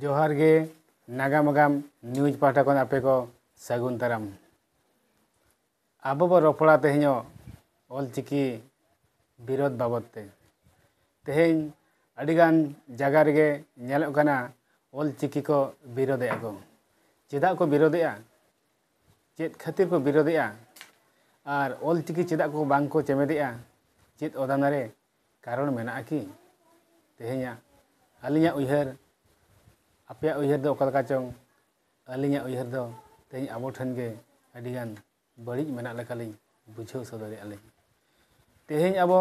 जोहार गे नागाम आगाम न्यूज पाठा खन आपे को सगुन ताराम आबो बो रोपड़ा तेहेñो ऑलचिकी विरोध बाबदते तेहेñ अडिगान जगह रेगे नेलोग कना ऑलचिकी को विरोधेआ को चेदा को विरोधेआ चेद खातिर को विरोधेआ और ऑलचिकी चेदा को बांग को चेमेदेआ चेद ओदानारे कारण मेना कि तेहेñा अलिया उयहर आपे उयहर दो ओकलका चों अलिया उयहर दो तेहेñ आबो ठन गे अडिगान बड़ी मेना लेकालिñ बुझाव सदरेआ ले तेहेñ आबो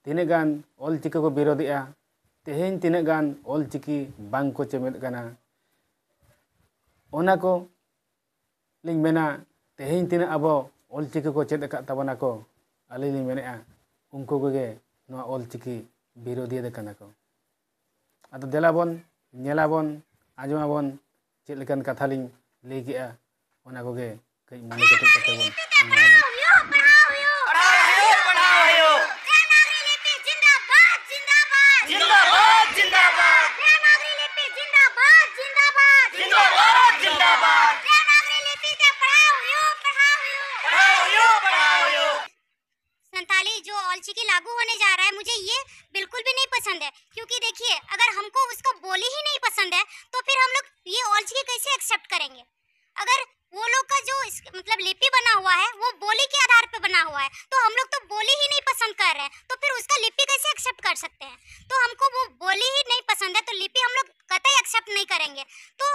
तिने गान ऑलचिकी को विरोधेआ तेहेñ तिने गान ऑलचिकी बांग को चेमेद कना ओना को लिñ मेना तेहेñ तिने आबो ऑलचिकी को चेद अकाद ताबोना को अलिñ लिñ मेनेआ उनको गे नोआ ऑलचिकी विरोधी दे कना को आदो देलाबोन नेलाबोन आजमाबोन चेद लेकान कथा लिñ लई केआ ओना को गे कई मने कटे कते बोन संताली जो ऑलचिकी लागू होने जा रहा है मुझे ये बिल्कुल भी नहीं पसंद है, क्योंकि देखिए अगर हमको उसको बोली ही नहीं पसंद है तो फिर हम लोग ये ऑलचिकी कैसे एक्सेप्ट करेंगे। अगर वो लोग का जो मतलब लिपि बना हुआ है वो बोली के आधार पे बना हुआ है तो हम लोग तो बोली ही नहीं पसंद कर रहे हैं तो फिर उसका लिपि कैसे एक्सेप्ट कर सकते हैं। तो हमको वो बोली ही नहीं पसंद है तो लिपि हम लोग कतई एक्सेप्ट नहीं करेंगे। तो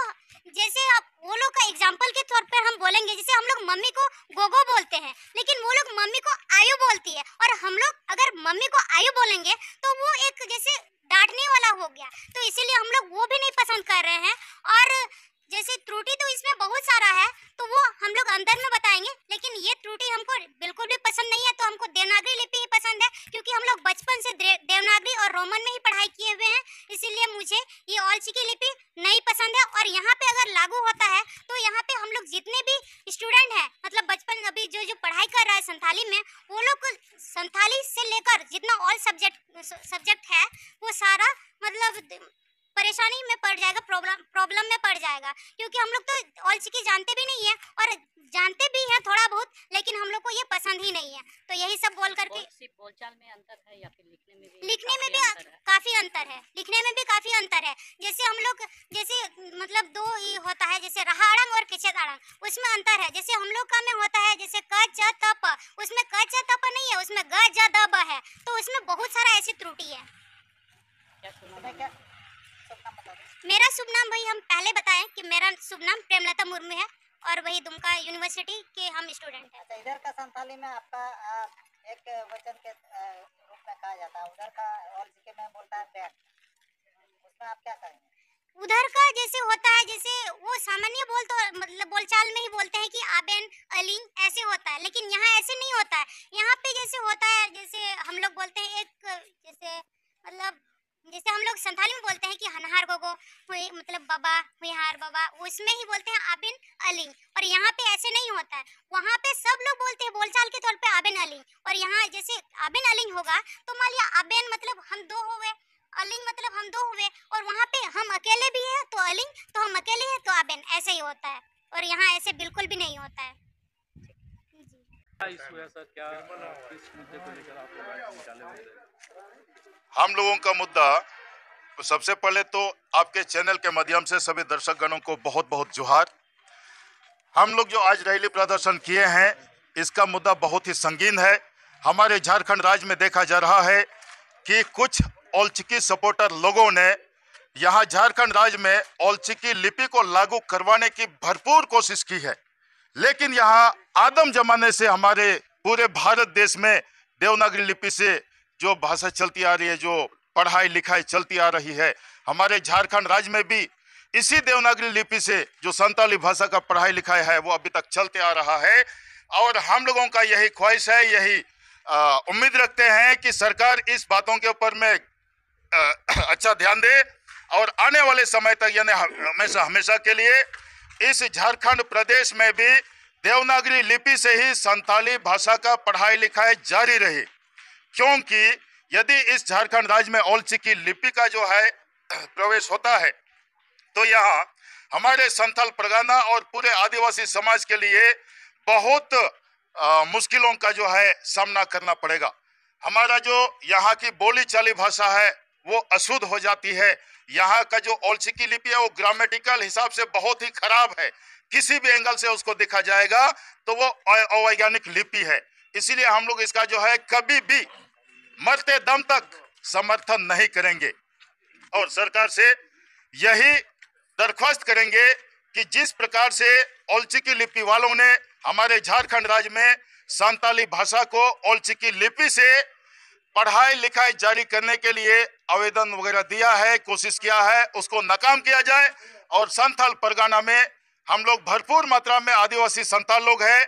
जैसे आप वो लोग का एग्जाम्पल के तौर पर हम बोलेंगे, जैसे हम लोग मम्मी को गोगो बोलते हैं लेकिन वो लोग मम्मी को आयु बोलती है, और हम लोग अगर मम्मी को आयु बोलेंगे तो वो एक जैसे डांटने वाला हो गया, तो इसीलिए हम लोग वो भी नहीं पसंद कर रहे हैं। और जैसे त्रुटि तो इसमें बहुत सारा है तो वो हम लोग अंदर में बताएंगे, लेकिन ये त्रुटि हमको बिल्कुल भी पसंद नहीं है। तो हमको देवनागरी लिपि ही पसंद है, क्योंकि हम लोग बचपन से देवनागरी और रोमन में ही पढ़ाई किए हुए हैं, इसीलिए मुझे ये ऑलचिकी लिपि नहीं पसंद है। और यहाँ पे अगर लागू होता है तो यहाँ पे हम लोग जितने भी स्टूडेंट हैं, मतलब बचपन अभी जो पढ़ाई कर रहा है संथाली में, वो लोग संथाली से लेकर जितना ऑल सब्जेक्ट है वो सारा मतलब परेशानी में पड़ जाएगा, प्रॉब्लम में पड़ जाएगा, क्योंकि हम लोग तो ऑलचिकी जानते भी नहीं है और जानते भी हैं थोड़ा बहुत, लेकिन हम लोग को ये पसंद ही नहीं है। तो यही सब बोल करके बोलचाल में अंतर है या फिर लिखने में भी काफी अंतर है, लिखने में भी काफी अंतर है। जैसे हम लोग जैसे मतलब दो ये होता है, जैसे रहाड़ंग और किचेदाड़ंग, उसमें अंतर है। जैसे हम लोग का में होता है जैसे क च त प, उसमें क च त प नहीं है, उसमें ग ज द ब है, तो उसमें बहुत सारा ऐसी त्रुटि है। मेरा शुभ नाम भाई हम पहले बताएं कि मेरा शुभ नाम प्रेमलता मुर्मू है और वही दुमका यूनिवर्सिटी के हम स्टूडेंट हैं। अच्छा, इधर का संथाली में आपका एक वचन के रूप में कहा जाता है, उधर का ऑलचिकी में बोलता है बैग, उसमें आप क्या कहेंगे? उधर का जैसे होता है, जैसे वो सामान्य मतलब बोलचाल में ही बोलते हैं कि आबेन अलिंग ऐसे होता है, लेकिन यहाँ ऐसे नहीं होता है। यहाँ पे जैसे होता है, जैसे हम लोग बोलते हैं एक जैसे मतलब जैसे हम लोग संथाली में बोलते हैं कि हनहार गोगो मतलब बाबा हुईहार बाबा, उसमें ही बोलते हैं आबिन अलिंग, और यहाँ पे ऐसे नहीं होता है। वहाँ पे सब लोग बोलते हैं बोलचाल के तौर पे आबिन अलिंग, और यहाँ जैसे आबिन अलिंग होगा तो मान लिया आबिन मतलब हम दो हुए, अलिंग मतलब हम दो हुए, और वहाँ पे हम अकेले भी हैं तो अलिंग, तो हम अकेले हैं तो आबिन, ऐसे ही होता है। और यहाँ ऐसे बिल्कुल भी नहीं होता है। हम लोगों का मुद्दा, सबसे पहले तो आपके चैनल के माध्यम से सभी दर्शक गणों को बहुत बहुत जोहार। हम लोग जो आज रैली प्रदर्शन किए हैं इसका मुद्दा बहुत ही संगीन है। हमारे झारखंड राज्य में देखा जा रहा है कि कुछ ऑलचिकी सपोर्टर लोगों ने यहाँ झारखंड राज्य में ऑलचिकी लिपि को लागू करवाने की भरपूर कोशिश की है, लेकिन यहाँ आदम जमाने से हमारे पूरे भारत देश में देवनागरी लिपि से जो भाषा चलती आ रही है, जो पढ़ाई लिखाई चलती आ रही है, हमारे झारखंड राज्य में भी इसी देवनागरी लिपि से जो संताली भाषा का पढ़ाई लिखाई है वो अभी तक चलते आ रहा है। और हम लोगों का यही ख्वाहिश है, यही उम्मीद रखते हैं कि सरकार इस बातों के ऊपर में अच्छा ध्यान दे और आने वाले समय तक यानी हमेशा के लिए इस झारखंड प्रदेश में भी देवनागरी लिपि से ही संताली भाषा का पढ़ाई लिखाई जारी रहे, क्योंकि यदि इस झारखंड राज्य में ऑलचिकी लिपि का जो है प्रवेश होता है तो यहाँ हमारे संथाल परगना और पूरे आदिवासी समाज के लिए बहुत मुश्किलों का जो है सामना करना पड़ेगा। हमारा जो यहाँ की बोली चाली भाषा है वो अशुद्ध हो जाती है। यहाँ का जो ओल्चिकी लिपि है वो ग्रामेटिकल हिसाब से बहुत ही खराब है। किसी भी एंगल से उसको देखा जाएगा तो वो अवैज्ञानिक लिपि है। इसीलिए हम लोग इसका जो है कभी भी मरते दम तक समर्थन नहीं करेंगे और सरकार से यही दरख्वास्त करेंगे कि जिस प्रकार से ओल्चिकी लिपि वालों ने हमारे झारखंड राज्य में संताली भाषा को ओल्चिकी लिपि से पढ़ाई लिखाई जारी करने के लिए आवेदन वगैरह दिया है, कोशिश किया है, उसको नाकाम किया जाए। और संथाल परगना में हम लोग भरपूर मात्रा में आदिवासी संथाल लोग हैं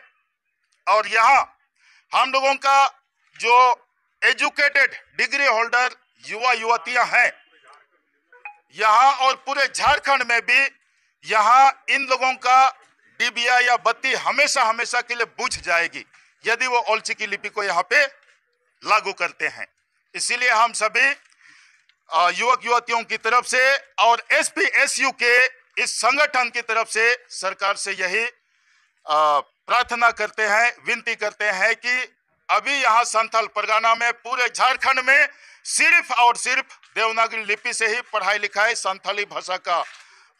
और यहाँ हम लोगों का जो एजुकेटेड डिग्री होल्डर युवा युवतियां हैं यहाँ और पूरे झारखंड में भी, यहाँ इन लोगों का डिबिया या बत्ती हमेशा हमेशा के लिए बुझ जाएगी यदि वो ओल्चिकी लिपि को यहाँ पे लागू करते हैं। इसीलिए हम सभी युवक युवतियों की तरफ से और SPSU के इस संगठन की तरफ से सरकार से यही प्रार्थना करते हैं, विनती करते हैं कि अभी यहाँ संथाल परगना में पूरे झारखंड में सिर्फ और सिर्फ देवनागरी लिपि से ही पढ़ाई लिखाई संथाली भाषा का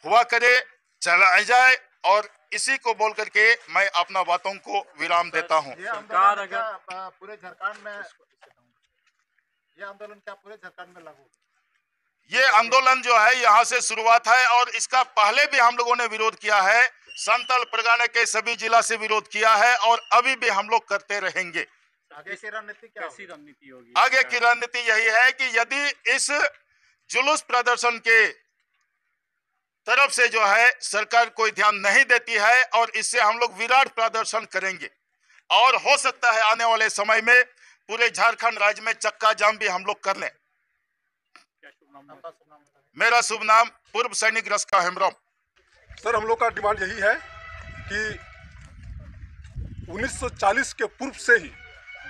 हुआ करे, चलाया जाए। और इसी को बोल करके मैं अपना बातों को विराम देता हूँ। ये आंदोलन क्या पूरे झारखंड में, ये आंदोलन क्या पूरे झारखंड में लागू? ये आंदोलन जो है यहाँ से शुरुआत है और इसका पहले भी हम लोगों ने विरोध किया है, संथाल परगना के सभी जिला से विरोध किया है और अभी भी हम लोग करते रहेंगे। आगे की रणनीति क्या होगी? आगे की रणनीति यही है कि यदि इस जुलूस प्रदर्शन के तरफ से जो है सरकार कोई ध्यान नहीं देती है और इससे हम लोग विराट प्रदर्शन करेंगे और हो सकता है आने वाले समय में पूरे झारखंड राज्य में चक्का जाम भी हम लोग कर लें। मेरा शुभ नाम पूर्व सैनिक रस का हेमब्रम। सर, हम लोग का डिमांड यही है कि 1940 के पूर्व से ही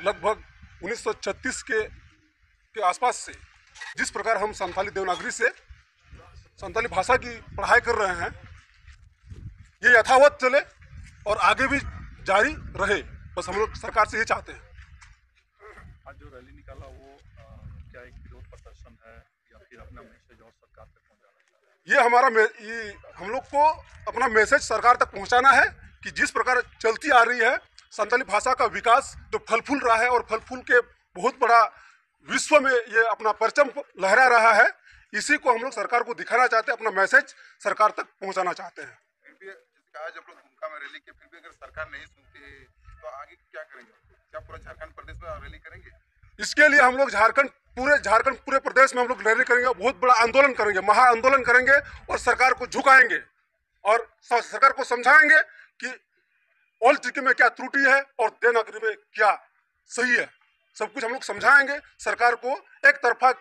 लगभग 1936 के आसपास से जिस प्रकार हम संथाली देवनागरी से संथाली भाषा की पढ़ाई कर रहे हैं ये यथावत चले और आगे भी जारी रहे, बस हम लोग सरकार से ये चाहते हैं। आज जो रैली निकाला वो क्या एक विरोध प्रदर्शन है या फिर अपना मैसेज और सरकार तक पहुंचाना? ये हम लोग को अपना मैसेज सरकार तक पहुंचाना है कि जिस प्रकार चलती आ रही है संथाली भाषा का विकास जो फल फूल रहा है और फल फूल के बहुत बड़ा विश्व में ये अपना परचम लहरा रहा है, इसी को हम लोग सरकार को दिखाना चाहते हैं, अपना मैसेज सरकार तक पहुंचाना चाहते हैं। फिर भी आज हम लोग दुमका में रैली के, फिर भी अगर सरकार नहीं सुनती तो आगे क्या करेंगे? क्या पूरा झारखंड प्रदेश में रैली करेंगे? इसके लिए हम लोग झारखंड पूरे प्रदेश में हम लोग रैली करेंगे, बहुत बड़ा आंदोलन करेंगे, महा आंदोलन करेंगे और सरकार को झुकाएंगे और सरकार को समझाएंगे कि ओल्चिकी में क्या त्रुटि है और देवनागरी में क्या सही है। सब कुछ हम लोग समझाएंगे, सरकार को एक तरफा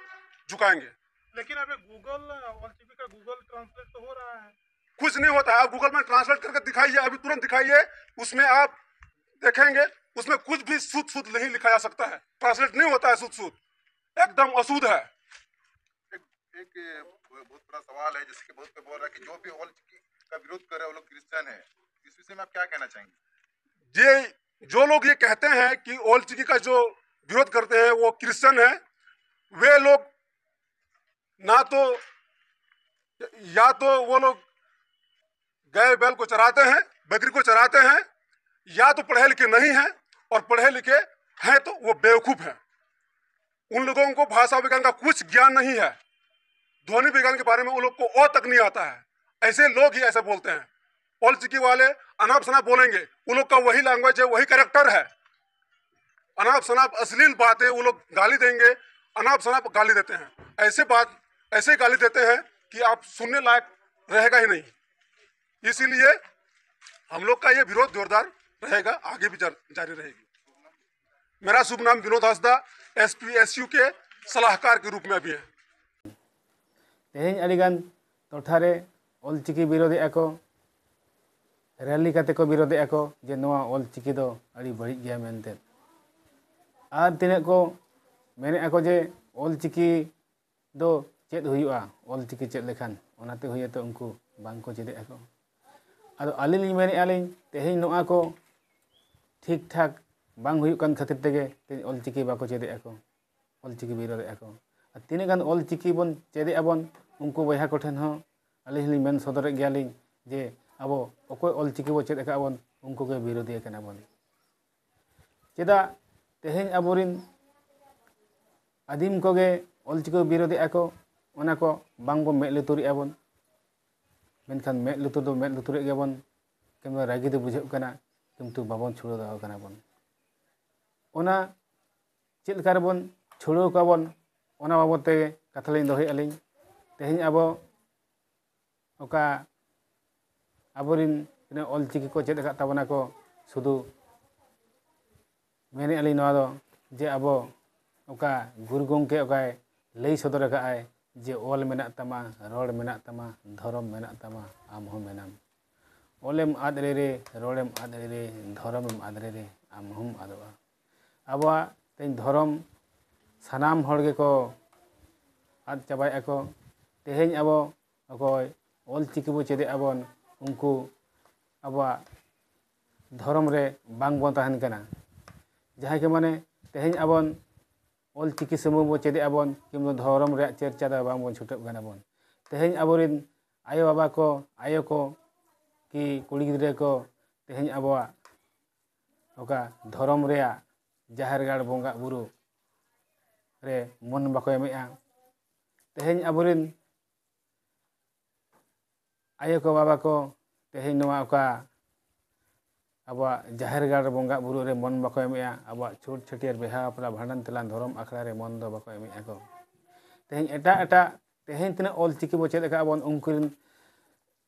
झुकाएंगे। लेकिन अभी ओल्चिकी का गूगल ट्रांसलेट तो हो रहा है। कुछ नहीं होता है, आप गूगल में ट्रांसलेट करके दिखाइए, अभी तुरंत दिखाइए, उसमें आप देखेंगे उसमें कुछ भी शुद्ध नहीं लिखा जा सकता है, ट्रांसलेट नहीं होता है शुद्ध, एकदम अशुद्ध है। एक बहुत बड़ा सवाल है, जैसे कि बहुत पे बोल रहा है कि जो भी ओल्चिकी का विरोध कर रहे हैं वो लोग क्रिश्चियन है, इस विषय में आप क्या कहना चाहेंगे? जो लोग ये कहते हैं कि ओल्चिकी का जो विरोध करते हैं वो क्रिश्चियन है, वे लोग या तो वो लोग गाय बैल को चराते हैं, बकरी को चराते हैं, या तो पढ़े लिखे नहीं हैं और पढ़े लिखे हैं तो वो बेवकूफ हैं। उन लोगों को भाषा विज्ञान का कुछ ज्ञान नहीं है, ध्वनि विज्ञान के बारे में उन लोग को ओ तक नहीं आता है। ऐसे लोग ही ऐसे बोलते हैं। ओल्चिकी वाले अनाप शनाप बोलेंगे, उन लोग का वही लैंग्वेज है, वही कैरेक्टर है। अनाप शनाप अश्लील बातें वो लोग गाली देंगे, अनाप शनाप गाली देते हैं, ऐसे गाली देते हैं कि आप सुनने लायक रहेगा ही नहीं। इसीलिए हम लोग का ये विरोध जोरदार रहेगा, आगे भी जारी रहेगी। मेरा शुभ नाम विनोद हंसदा, SPSU के सलाहकार के रूप में अभी है। तेहें अड़ीगान टोठारे ओल्चिकी विरोधी को रैली काते को विरोधी को जे नोआ ओल्चिकी दो अड़ी बड़ी गया मेनते आर तिने को मेने को जे ओल्चिकी दो चेद हुआ, ओल्चिकी चेद लेखान ᱚᱱᱟᱛᱮ ᱦᱩᱭᱩᱜᱼᱟ ᱩᱱᱠᱩ ᱵᱟᱝᱠᱚ ᱪᱮᱫᱮᱜ ᱟᱠᱚ ᱟᱫᱚ ᱟᱹᱞᱤᱧ ᱞᱤᱧ ᱢᱮᱱᱮᱫᱼᱟ ᱞᱤᱧ ᱛᱮᱦᱮᱧ ᱱᱚᱣᱟ ᱠᱚ ᱴᱷᱤᱠ ᱴᱷᱟᱠ ᱵᱟᱝ ᱦᱩᱭᱩᱜ ᱠᱟᱱ ᱠᱷᱟᱹᱛᱤᱨ ᱛᱮᱜᱮ ᱛᱮᱦᱮᱧ ᱚᱞᱪᱤᱠᱤ ᱵᱟᱠᱚ ᱪᱮᱫᱮᱜ ᱟᱠᱚ ᱚᱞᱪᱤᱠᱤ ᱵᱤᱨᱳᱫᱮᱜ ᱟᱠᱚ ᱟᱨ ᱛᱤᱱᱟᱹᱜ ᱜᱟᱱ ᱚᱞᱪᱤᱠᱤ ᱵᱚᱱ ᱪᱮᱫᱮᱜ ᱟᱵᱚᱱ ᱩᱱᱠᱩ ᱵᱚᱭᱦᱟ ᱠᱚᱴᱷᱮᱱ ᱦᱚᱸ ᱟᱹᱞᱤᱧ ᱦᱚᱸᱞᱤᱧ ᱢᱮᱱ ᱥᱚᱫᱚᱨᱮᱫ ᱜᱮᱭᱟᱞᱤᱧ ᱡᱮ ᱟᱵᱚ ᱚᱠᱚᱭ ᱚᱞᱪᱤᱠᱤ ᱵᱚ ᱪᱮᱫ ᱟᱠᱟᱫ ᱵᱚᱱ ᱩᱱᱠᱩ ᱜᱮ ᱵᱤᱨᱳᱫᱷᱤ ᱟᱠᱟᱱᱟ ᱵᱚᱱ ᱪᱮᱫᱟᱜ ᱛᱮᱦᱮᱧ ᱟᱵᱚᱨᱤᱱ ᱟᱹᱫᱤᱢ ᱠᱚᱜᱮ ᱚᱞᱪᱤᱠᱤ ᱵᱤᱨᱳᱫᱮᱜ ᱟᱠᱚ ᱚᱱᱟ ᱠᱚ ᱵᱟᱝᱵᱚᱱ ᱢᱮᱫ ᱞᱩᱛᱩᱨᱮᱜᱼᱟ ᱵᱚᱱ ᱢᱮᱱᱠᱷᱟᱱ ᱢᱮᱫ ᱞᱩᱛᱩᱨ ᱫᱚ ᱢᱮᱫ ᱞᱩᱛᱩᱨᱮᱫ ᱜᱮᱵᱚᱱ ᱠᱤংᱵᱟ ᱨᱟᱹᱜᱤ ᱫᱚ ᱵᱩᱡᱷᱟᱹᱜ ᱠᱟᱱᱟ ᱠᱤᱱᱛᱩ ᱵᱟᱵᱚᱱ ᱪᱷᱩᱲᱟᱹᱣ ᱫᱟᱲᱮ ᱠᱟᱱᱟ ᱵᱚᱱ ᱚᱱᱟ ᱪᱮᱫ ᱞᱮᱠᱟ ᱨᱮᱵᱚᱱ ᱪᱷᱩᱲᱟᱹᱣ ᱠᱚᱣᱟᱵᱚᱱ ᱚᱱᱟ ᱵᱟᱵᱚᱫ ᱛᱮ ᱠᱟᱛᱷᱟ ᱞᱤᱧ ᱫᱚᱦᱚᱭᱮᱫᱼᱟ ᱞᱤᱧ ᱛᱮᱦᱮᱧ ᱟᱵᱚ ᱚᱠᱟ ᱟᱵᱚᱨᱤᱱ ᱛᱤᱱᱟᱹᱜ ᱚᱞᱪᱤᱠᱤ ᱠᱚ ᱪᱮᱫ ᱟᱠᱟᱫ ᱛᱟᱵᱚᱱᱟ ᱠᱚ ᱥᱩᱫᱷᱩ ᱢᱮᱱᱮᱫᱼᱟ ᱞᱤᱧ ᱱᱚᱣᱟ ᱫᱚ ᱡᱮ ᱟᱵᱚ ᱚᱠᱟ ᱜᱩᱨᱩ ᱜᱚᱢᱠᱮ ᱚᱠᱟᱭ ᱞᱟᱹᱭ ᱥᱚᱫᱚᱨ ᱟᱠᱟᱫᱼᱟᱭ ᱡᱮ ᱚᱞ ᱢᱮᱱᱟᱜ ᱛᱟᱢᱟ ᱨᱚᱲ ᱢᱮᱱᱟᱜ ᱛᱟᱢᱟ ᱫᱷᱚᱨᱚᱢ ᱢᱮᱱᱟᱜ ᱛᱟᱢᱟ ᱟᱢ ᱦᱚᱸ ᱢᱮᱱᱟᱢ ᱚᱞᱮᱢ ᱟᱫ ᱨᱮ ᱨᱚᱲᱮᱢ ᱟᱫ ᱨᱮ ᱫᱷᱚᱨᱚᱢᱮᱢ ᱟᱫ ᱨᱮ ᱟᱢ ᱦᱚᱸᱢ ᱟᱫᱚᱜᱼᱟ ᱟᱵᱚᱣᱟᱜ ᱛᱮᱦᱮᱧ ᱫᱷᱚᱨᱚᱢ ᱥᱟᱱᱟᱢ ᱦᱚᱲ ᱜᱮᱠᱚ ᱟᱫ ᱪᱟᱵᱟᱭᱮᱫᱼᱟ ᱠᱚ ᱛᱮᱦᱮᱧ ᱟᱵᱚ ᱚᱠᱚᱭ ᱚᱞᱪᱤᱠᱤ ᱵᱚ ᱪᱮᱫᱮᱜ ᱟᱵᱚᱱ ᱩᱱᱠᱩ ᱟᱵᱚᱣᱟᱜ ᱫᱷᱚᱨᱚᱢ ᱨᱮ ᱵᱟᱝᱵᱚᱱ ᱛᱟᱦᱮᱱ ᱠᱟᱱᱟ ᱡᱟᱦᱟᱸᱭ ᱜᱮ ᱢᱟᱱᱮ ᱛᱮᱦᱮᱧ ᱟᱵᱚᱱ ᱚᱞᱪᱤᱠᱤ ᱥᱩᱢᱩᱝ ᱵᱚ ᱪᱮᱫᱮᱜ ᱟᱵᱚᱱ ᱠᱤংᱵᱟ ᱫᱷᱚᱨᱚᱢ ᱨᱮᱭᱟᱜ ᱪᱚᱨᱪᱟ ᱫᱚ ᱵᱟᱝᱵᱚᱱ ᱪᱷᱩᱴᱟᱹᱜ ᱠᱟᱱᱟ ᱵᱚᱱ ᱛᱮᱦᱮᱧ ᱟᱵᱚᱨᱤᱱ ᱟᱭᱳᱼᱵᱟᱵᱟ ᱠᱚ ᱟᱭᱳ ᱠᱚ ᱠᱤ ᱠᱩᱲᱤ ᱜᱤᱫᱽᱨᱟᱹ ᱠᱚ ᱛᱮᱦᱮᱧ 아버와 ᱚᱠᱟ ᱫᱷᱚᱨᱚᱢ ᱨᱮᱭᱟᱜ ᱡᱟᱦᱮᱨ ᱜᱟᱲ ᱵᱚᱸᱜᱟ ᱵᱩᱨᱩ ᱨᱮ ᱢᱚᱱ ᱵᱟᱠᱚ ᱮᱢᱮᱜᱼᱟ ᱛᱮᱦᱮᱧ ᱟᱵᱚᱨᱤᱱ ᱟᱭᱳ ᱠᱚ ᱵᱟᱵᱟ ᱠᱚ ᱛᱮᱦᱮᱧ ᱱᱚᱣᱟ ᱚᱠᱟ ᱟᱵᱚᱣᱟᱜ ᱡᱟᱦᱮᱨ ᱜᱟᱲ ᱵᱚᱸᱜᱟ ᱵᱩᱨᱩ ᱨᱮ ᱢᱚᱱ ᱵᱟᱠᱚ ᱮᱢᱮᱜᱼᱟ ᱟᱵᱚᱣᱟᱜ ᱪᱷᱩᱸᱛ ᱪᱷᱟᱹᱴᱭᱟᱹᱨ ᱵᱤᱦᱟ ᱵᱟᱯᱞᱟ ᱵᱷᱟᱸᱰᱟᱱ ᱛᱮᱞᱟᱱ ᱫᱷᱚᱨᱚᱢ ᱟᱠᱷᱲᱟ ᱨᱮ ᱢᱚᱱ ᱫᱚ ᱵᱟᱠᱚ ᱮᱢᱮᱜᱼᱟ ᱠᱚ ᱛᱮᱦᱮᱧ ᱮᱴᱟᱜ ᱛᱮᱦᱮᱧ ᱛᱤᱱᱟᱹᱜ ᱚᱞᱪᱤᱠᱤ ᱵᱚ ᱪᱮᱫ ᱟᱠᱟᱫ ᱵᱚᱱ ᱩᱱᱠᱩᱨᱤᱱ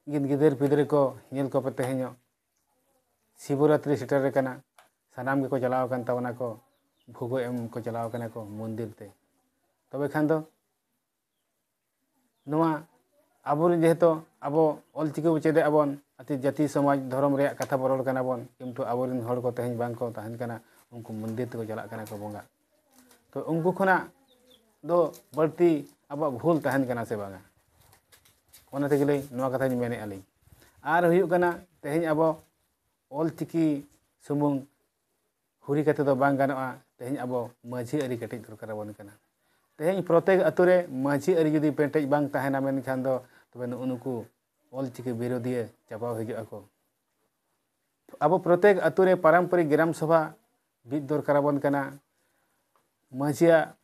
ᱜᱤᱫᱟᱹᱨ ᱯᱤᱫᱽᱨᱟᱹ ᱠᱚ ᱧᱮᱞ ᱠᱚᱯᱮ ᱛᱮᱦᱮᱧᱚᱜ ᱥᱤᱵᱚᱨᱟᱛᱨᱤ ᱥᱮᱴᱮᱨ ᱟᱠᱟᱱᱟ ᱥᱟᱱᱟᱢ ᱜᱮᱠᱚ ᱪᱟᱞᱟᱣ ᱟᱠᱟᱱ ᱛᱟᱵᱚᱱᱟ ᱠᱚ ᱵᱷᱳᱜᱚ ᱮᱢ ᱠᱚ ᱪᱟᱞᱟᱣ ᱟᱠᱟᱱᱟ ᱠᱚ ᱢᱚᱱᱫᱤᱨ ᱛᱮ ᱛᱚᱵᱮ ᱠᱷᱟᱱ ᱫᱚ ᱱᱚᱣᱟ ᱟᱵᱚᱨᱤᱱ ᱡᱮᱦᱮᱛᱩ ᱟᱵᱚ ᱚᱞᱪᱤᱠᱤ ᱵᱚ ᱪᱮᱫᱮᱜ ᱟᱵᱚᱱ ᱡᱟᱹᱛᱤ ᱥᱚᱢᱟᱡᱽ ᱫᱷᱚᱨᱚᱢ ᱨᱮᱭᱟᱜ ᱠᱟᱛᱷᱟ ᱵᱚ ᱨᱚᱲ ᱠᱟᱱᱟ ᱵᱚᱱ ᱠᱤᱱᱛᱩ ᱟᱵᱚᱨᱤᱱ ᱦᱚᱲ ᱠᱚ ᱛᱮᱦᱮᱧ ᱵᱟᱝᱠᱚ ᱛᱟᱦᱮᱱ ᱠᱟᱱᱟ ᱩᱱᱠᱩ ᱢᱚᱱᱫᱤᱨ ᱛᱮᱠᱚ ᱪᱟᱞᱟᱜ ᱠᱟᱱᱟ ᱠᱚ ᱵᱚᱸᱜᱟ ᱛᱚ ᱩᱱᱠᱩ ᱠᱷᱚᱱᱟᱜ ᱫᱚ ᱵᱟᱹᱲᱛᱤ ᱟᱵᱚᱣᱟᱜ ᱵᱷᱩᱞ ᱛᱟᱦᱮᱱ ᱠᱟᱱᱟ ᱥᱮ ᱵᱟᱝᱟ ᱚᱱᱟ ᱛᱮᱜᱮ ᱱᱚᱣᱟ ᱠᱟᱛᱷᱟᱧ ᱢᱮᱱᱮᱫᱼᱟ ᱞᱤᱧ ᱟᱨ ᱦᱩᱭᱩᱜ ᱠᱟᱱᱟ ᱛᱮᱦᱮᱧ ᱟᱵᱚ ᱚᱞᱪᱤᱠᱤ ᱥᱩᱢᱩᱝ ᱦᱩᱨᱤ ᱠᱟᱛᱮ ᱫᱚ ᱵᱟᱝ ᱜᱟᱱᱚᱜᱼᱟ ᱛᱮᱦᱮᱧ ᱟᱵᱚ ᱢᱟᱺᱡᱷᱤ ᱟᱹᱨᱤ ᱠᱮᱴᱮᱡ ᱫᱚᱨᱠᱟᱨ ᱟᱵᱚᱱ ᱠᱟᱱᱟ ᱛᱮᱦᱮᱧ ᱯᱨᱚᱛᱮᱠ ᱟᱛᱳ ᱨᱮ ᱢᱟᱺᱡᱷᱤ ᱟᱹᱨᱤ ᱡᱩᱫᱤ ᱯᱮᱴᱮᱡ ᱵᱟᱝ ᱛᱟᱦᱮᱱᱟ ᱢᱮᱱᱠᱷᱟᱱ ᱫᱚ ᱛᱚᱵᱮ ᱱᱩᱠᱩ ᱚᱞᱪᱤᱠᱤ ᱵᱤᱨᱳᱫᱷᱤᱭᱟᱹ ᱪᱟᱵᱟ ᱦᱤᱡᱩᱜ ᱟᱠᱚ ᱟᱵᱚ ᱯᱨᱚᱛᱮᱠ ᱟᱛᱳ ᱨᱮ ᱯᱟᱨᱟᱢᱯᱚᱨᱤᱠ ᱜᱨᱟᱢ ᱥᱚᱵᱷᱟ ᱵᱤᱫ ᱫᱚᱨᱠᱟর ᱟᱵᱚᱱ ᱠᱟᱱᱟ ᱢᱟᱺᱡᱷᱤᱭᱟᱜ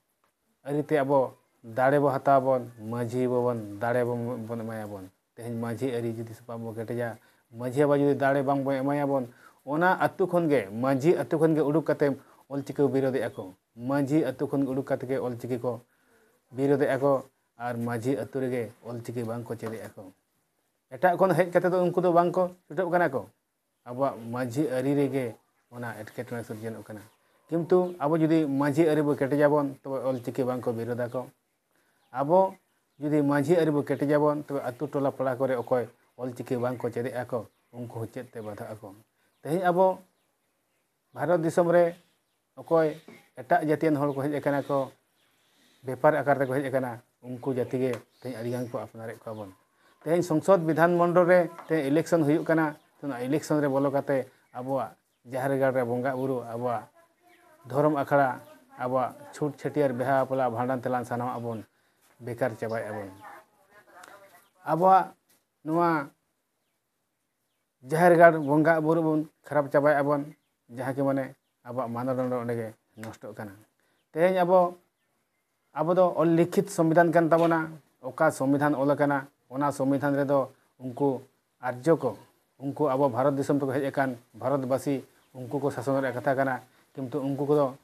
ᱟᱹᱨᱤᱛᱮ ᱟᱵᱚ ᱫᱟᱲᱮ ᱵᱚ ᱦᱟᱛᱟᱣ ᱵᱚᱱ ᱢᱟᱺᱡᱷᱤ ᱵᱟᱵᱚᱱ ᱫᱟᱲᱮ ᱵᱚᱱ ᱮᱢᱟᱭᱟᱵᱚn ᱛᱮᱦᱮᱧ ᱢᱟᱺᱡᱷᱤ ᱟᱹᱨᱤ ᱡᱩᱫᱤ ᱵᱟᱵᱚ ᱠᱮᱴᱮᱡᱟ ᱢᱟᱺᱡᱷᱤ ᱵᱟᱵᱟ ᱡᱩᱫᱤ ᱫᱟᱲᱮ ᱵᱟᱝᱵᱚᱱ ᱮᱢᱟᱭᱟᱵᱚᱱ ᱚᱱᱟ ᱟᱹᱛᱩ ᱠᱷᱚᱱᱜᱮ ᱢᱟᱺᱡᱷᱤ ᱟᱹᱛᱩ ᱠᱷᱚᱱᱜᱮ ᱩᱰᱩᱠ ᱠᱟᱛᱮ ᱚᱞᱪᱤᱠᱤ ᱵᱤᱨᱳᱫᱮᱜᱼᱟ ᱠᱚ ᱢᱟᱺᱡᱷᱤ ᱟᱹᱛᱩ ᱠᱷᱚᱱ ᱩᱰᱩᱠ ᱠᱟᱛᱮ ᱜᱮ ᱚᱞᱪᱤᱠᱤ ᱠᱚ ᱵᱤᱨᱳᱫᱮᱜᱼᱟ ᱠᱚ ᱟᱨ ᱢᱟᱺᱡᱷᱤ ᱟᱹᱛᱩ ᱨᱮᱜᱮ ᱚᱞᱪᱤᱠᱤ ᱵᱟᱝᱠᱚ ᱪᱮᱫᱮᱜᱼᱟ ᱠᱚ ᱮᱴᱟᱜ ᱠᱷᱚᱱ ᱦᱮᱡ ᱠᱟᱛᱮ ᱫᱚ ᱩᱱᱠᱩ ᱫᱚ ᱵᱟᱝᱠᱚ ᱪᱷᱩᱴᱟᱹᱜ ᱠᱟᱱᱟ ᱠᱚ ᱟᱵᱚᱣᱟᱜ ᱢᱟᱺᱡᱷᱤ ᱟᱹᱨᱤ ᱨᱮᱜᱮ ᱚᱱᱟ ᱮᱴᱠᱮᱴᱚᱬᱮ ᱥᱤᱨᱡᱚᱱᱚᱜ ᱠᱟᱱᱟ ᱠᱤᱱᱛᱩ ᱟᱵᱚ ᱡᱩᱫᱤ ᱢᱟᱺᱡᱷᱤ ᱟᱹᱨᱤ ᱵᱚ ᱠᱮᱴᱮᱡᱟᱵᱚᱱ ᱛᱚᱵᱮ ᱚᱞᱪᱤᱠᱤ ᱵᱟᱝᱠᱚ ᱵᱤᱨᱳᱫᱟ ᱠᱚ ᱟᱵᱚ ᱡᱩᱫᱤ ᱢᱟᱺᱡᱷᱤ ᱟᱹᱨᱤ ᱵᱚ ᱠᱮᱴᱮᱡᱟᱵᱚᱱ ᱛᱚᱵᱮ ᱟᱛᱳ ᱴᱚᱞᱟ ᱯᱟᱲᱟ ᱠᱚᱨᱮ ᱚᱠᱚᱭ ᱚᱞᱪᱤᱠᱤ ᱵᱟᱝᱠᱚ ᱪᱮᱫᱮᱜᱼᱟ ᱠᱚ ᱩᱱᱠᱩ ᱦᱚᱸ ᱪᱮᱫ ᱛᱮ ᱵᱟᱫᱷᱟᱜ ᱟᱠᱚ ᱛᱮᱦᱮᱧ ᱟᱵᱚ ᱵᱷᱟᱨᱚᱛ ᱫᱤᱥᱚᱢ ᱨᱮ ᱚᱠᱚᱭ ᱮᱴᱟᱜ ᱡᱟᱹᱛᱤᱭᱟᱱ ᱦᱚᱲ ᱠᱚ ᱦᱮᱡ ᱟᱠᱟᱱᱟ ᱠᱚ ᱵᱮᱯᱟᱨ ᱟᱠᱟᱨ ᱛᱮᱠᱚ ᱦᱮᱡ ᱟᱠᱟᱱᱟ ᱩᱱᱠᱩ ᱡᱟᱹᱛᱤ ᱜᱮ ᱛᱮᱦᱮᱧ ᱟᱹᱰᱤᱜᱟᱱ ᱠᱚ ᱟᱯᱱᱟᱨᱮᱫ ᱠᱚᱣᱟ ᱵᱚᱱ ᱛᱮᱦᱮᱧ ᱥᱚᱝᱥᱚᱫ ᱵᱤᱫᱷᱟᱱ ᱢᱚᱱᱰᱚᱞ ᱨᱮ ᱛᱮᱦᱮᱧ ᱤᱞᱮᱠᱥᱚᱱ ᱦᱩᱭᱩᱜ ᱠᱟᱱᱟ ᱚᱱᱟ ᱤᱞᱮᱠᱥᱚᱱ ᱨᱮ ᱵᱚᱞᱚ ᱠᱟᱛᱮ ᱟᱵᱚᱣᱟᱜ ᱡᱟᱦᱮᱨ ᱜᱟᱲ ᱨᱮ ᱵᱚᱸᱜᱟ ᱵᱩᱨᱩ ᱟᱵᱚᱣᱟᱜ ᱫᱷᱚᱨᱚᱢ ᱟᱠᱷᱲᱟ ᱟᱵᱚᱣᱟᱜ ᱪᱷᱩᱸᱛ ᱪᱷᱟᱹᱴᱭᱟᱹᱨ ᱵᱤᱦᱟ ᱵᱟᱯᱞᱟ ᱵᱷᱟᱸᱰᱟᱱ ᱛᱮᱞᱟᱱ ᱥᱟᱱᱟᱢᱟᱜ ᱵᱚᱱ ᱵᱮᱠᱟᱨ ᱪᱟᱵᱟᱭᱮᱫᱼᱟ ᱵᱚᱱ ᱟᱵᱚᱣᱟᱜ ᱱᱚᱣᱟ ᱡᱟᱦᱮᱨ ᱜᱟᱲ ᱵᱚᱸᱜᱟ ᱵᱩᱨᱩ ᱵᱚᱱ ᱠᱷᱟᱨᱟᱯ ᱪᱟᱵᱟᱭᱮᱫᱼᱟ ᱵᱚᱱ ᱡᱟᱦᱟᱸ ᱠᱤ ᱢᱟᱱᱮ ᱟᱵᱚᱣᱟᱜ ᱢᱟᱱᱚᱫᱚᱱᱰᱚ ᱚᱸᱰᱮ ᱜᱮ ᱱᱚᱥᱴᱚᱜ ᱠᱟᱱᱟ ᱛᱮᱦᱮᱧ ᱟᱵᱚ ᱫᱚ ᱚᱞᱞᱤᱠᱷᱤᱛ ᱥᱚᱝᱵᱤᱫᱷᱟᱱ ᱠᱟᱱ ᱛᱟᱵᱚᱱᱟ ᱚᱠᱟ ᱥᱚᱝᱵᱤᱫᱷᱟᱱ ᱚᱞ ᱟᱠᱟᱱᱟ ᱚᱱᱟ ᱥᱚᱝᱵᱤᱫᱷᱟᱱ ᱨᱮᱫᱚ ᱩᱱᱠᱩ ᱟᱨᱡᱚ ᱠᱚ ᱩᱱᱠᱩ ᱟᱵᱚ ᱵᱷᱟᱨᱚᱛ ᱫᱤᱥᱚᱢ ᱛᱮᱠᱚ ᱦᱮᱡ ᱟᱠᱟᱱ ᱵᱷᱟᱨᱚᱛᱵᱟᱥী ᱩᱱᱠᱩ ᱠᱚ ᱥᱟᱥᱚᱱ ᱨᱮᱭᱟᱜ ᱠᱟᱛᱷᱟ ᱠᱟᱱᱟ ᱠᱤᱱᱛᱩ ᱩᱱᱠᱩ ᱠᱚᱫᱚ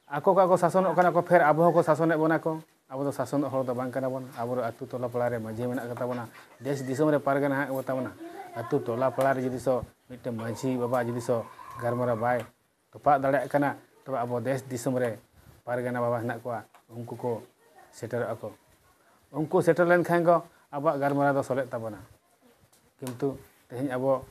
ᱟᱠᱚ ᱥᱟᱥᱚᱱᱚᱜ ᱠᱟᱱᱟ ᱠᱚ ᱯᱷᱮᱨ ᱟᱵᱚ ᱦᱚᱸᱠᱚ ᱥᱟᱥᱚᱱᱮᱫ ᱵᱚᱱᱟ ᱠᱚ ᱟᱵᱚ ᱫᱚ ᱥᱟᱥᱚᱱᱚᱜ ᱦᱚᱲ ᱫᱚ ᱵᱟᱝ ᱠᱟᱱᱟ ᱵᱚᱱ ᱟᱵᱚ ᱟᱹᱛᱩ ᱴᱚᱞᱟ ᱯᱟᱲᱟ ᱨᱮ ᱢᱟᱺᱡᱷᱤ ᱢᱮᱱᱟᱜ ᱠᱚᱛᱟ ᱵᱚᱱᱟ ᱫᱮᱥ ᱫᱤᱥᱚᱢ ᱨᱮ ᱯᱟᱨᱜᱟᱱᱟ ᱦᱮᱱᱟᱜ ᱠᱚᱛᱟ ᱟᱹᱛᱩ ᱴᱚᱞᱟ ᱯᱟᱲᱟ ᱨᱮ ᱡᱩᱫᱤ ᱢᱤᱫᱴᱮᱱ ᱢᱟᱺᱡᱷᱤ ᱵᱟᱵᱟ ᱡᱩᱫᱤ ᱜᱟᱞᱢᱟᱨᱟᱣ ᱵᱟᱭ ᱛᱚᱯᱟᱜ ᱫᱟᱲᱮᱭᱟᱜ ᱠᱟᱱᱟ ᱛᱚᱵᱮ ᱟᱵᱚ ᱫᱮᱥ ᱫᱤᱥᱚᱢ ᱨᱮ ᱯᱟᱨᱜᱟᱱᱟ ᱵᱟᱵᱟ ᱦᱮᱱᱟᱜ ᱠᱚᱣᱟ ᱩᱱᱠᱩ ᱠᱚ ᱥᱮᱴᱮᱨᱚᱜᱼᱟ ᱠᱚ ᱩᱱᱠᱩ ᱥᱮᱴᱮᱨ ᱞᱮᱱᱠᱷᱟᱱ ᱠᱚ ᱟᱵᱚᱣᱟᱜ ᱜᱟᱞᱢᱟᱨᱟᱣ ᱫᱚ ᱥᱚᱞᱦᱮᱜ ᱛᱟᱵᱚᱱᱟ ᱠᱤᱱᱛᱩ ᱛᱮᱦᱮᱧ ᱟᱵᱚ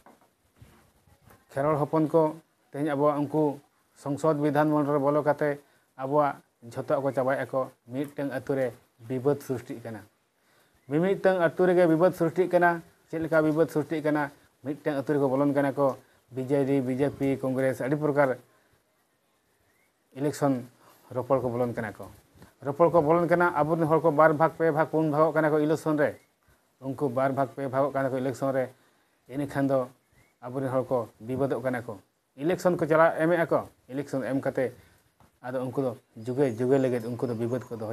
ᱠᱷᱮᱨᱣᱟᱲ ᱦᱚᱯᱚᱱ ᱠᱚ ᱛᱮᱦᱮᱧ ᱟᱵᱚᱣᱟᱜ ᱩᱱᱠᱩ ᱥᱚᱝᱥᱚᱫ ᱵᱤᱫᱷᱟᱱ ᱢᱚᱱᱰᱚᱞ ᱨᱮ ᱵᱚᱞᱚ ᱠᱟᱛᱮ ᱟᱵᱚᱣᱟᱜ ᱡᱷᱚᱛᱚᱣᱟᱜ ᱠᱚ ᱪᱟᱵᱟᱭᱮᱫᱼᱟ ᱠᱚ ᱢᱤᱫᱴᱟᱝ ᱟᱛᱳ ᱨᱮ ᱵᱤᱵᱟᱹᱫ ᱥᱨᱤᱥᱴᱤᱜ ᱠᱟᱱᱟ मिमिदटन अतु रेगे विवाद सृष्टिग कना चेद लेका विवाद सृष्टिग कना मिदटन अतु रेको बोलन कना को बीजेडी बीजेपी कांग्रेस आदि प्रकार इलेक्शन रोपड़ को बोलन कना को रोपड़ को बोलन कना अब हर को 2 भाग 2 भाग 4 भाग कना को इलेक्शन रे उनको 2 भाग 2 भाग कना को इलेक्शन रे इन खान दो अब हर को विवादों कना को इलेक्शन को चला एम को इलेक्शन एम कते आदो उनको दो जुगे जुगे लगे उनको दो विवाद को दो